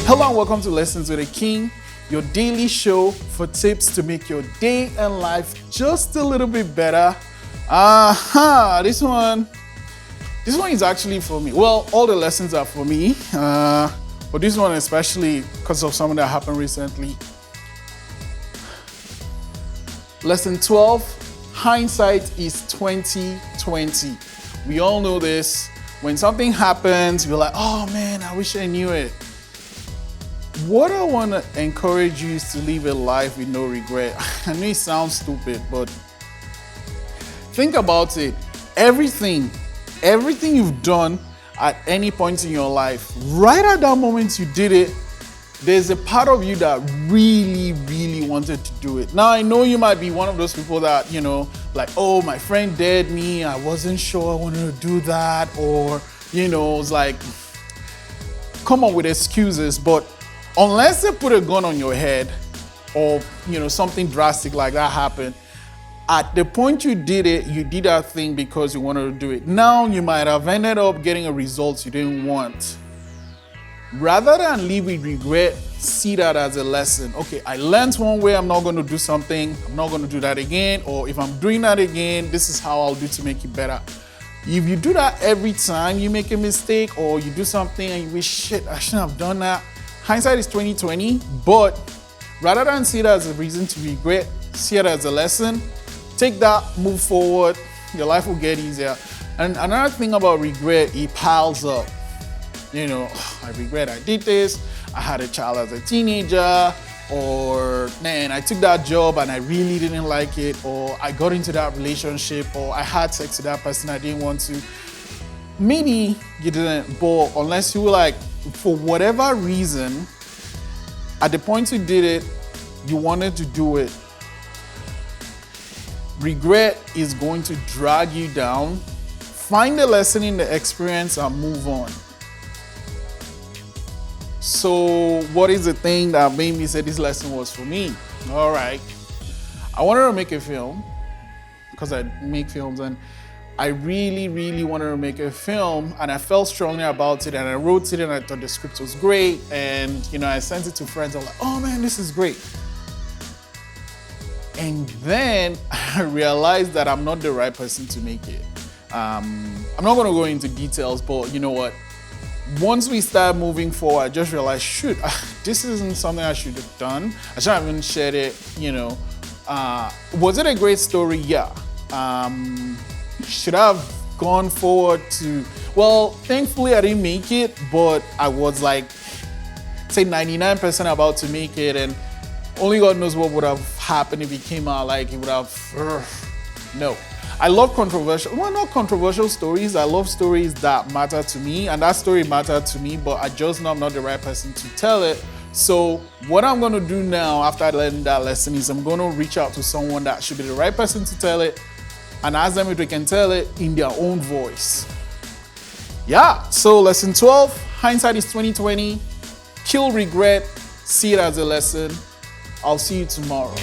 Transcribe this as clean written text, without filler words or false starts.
Hello and welcome to Lessons with a King, your daily show for tips to make your day and life just a little bit better. This one is actually for me. Well, all the lessons are for me, but this one especially because of something that happened recently. Lesson 12, hindsight is 2020. We all know this. When something happens, you're like, oh man, I wish I knew it. What I want to encourage you is to live a life with no regret. I know it sounds stupid, but think about it. Everything you've done at any point in your life, right at that moment you did it, there's a part of you that really wanted to do it. Now, I know you might be one of those people that, like, oh, my friend dared me, I wasn't sure I wanted to do that, or, it's like, come up with excuses, but unless they put a gun on your head or, something drastic like that happened, at the point you did it, you did that thing because you wanted to do it. Now you might have ended up getting a result you didn't want. Rather than live with regret, see that as a lesson. Okay, I learned one way, I'm not going to do something, I'm not going to do that again, or if I'm doing that again, this is how I'll do to make it better. If you do that every time you make a mistake or you do something and you wish, shit, I shouldn't have done that, hindsight is 2020, but rather than see it as a reason to regret, see it as a lesson, take that, move forward, your life will get easier. And another thing about regret, it piles up. I regret I did this, I had a child as a teenager, or man, I took that job and I really didn't like it, or I got into that relationship, or I had sex with that person I didn't want to. Maybe you didn't, but unless you were like, for whatever reason, at the point you did it, you wanted to do it. Regret is going to drag you down. Find the lesson in the experience and move on. So what is the thing that made me say this lesson was for me? All right. I wanted to make a film because I make films, and I really wanted to make a film, and I felt strongly about it, and I wrote it, and I thought the script was great, and I sent it to friends. I was like, oh man, this is great. And then I realized that I'm not the right person to make it. I'm not going to go into details, but you know what? Once we start moving forward, I just realized, shoot, this isn't something I should have done. I should have even shared it, Was it a great story? Yeah. Should I have gone forward to, well, thankfully I didn't make it, but I was like, say 99% about to make it, and only God knows what would have happened if it came out. Like, it would have, no. I love not controversial stories. I love stories that matter to me, and that story mattered to me, but I just know I'm not the right person to tell it. So what I'm going to do now after I learned that lesson is I'm going to reach out to someone that should be the right person to tell it and ask them if they can tell it in their own voice. Yeah, so lesson 12, hindsight is 2020. Kill regret, see it as a lesson. I'll see you tomorrow.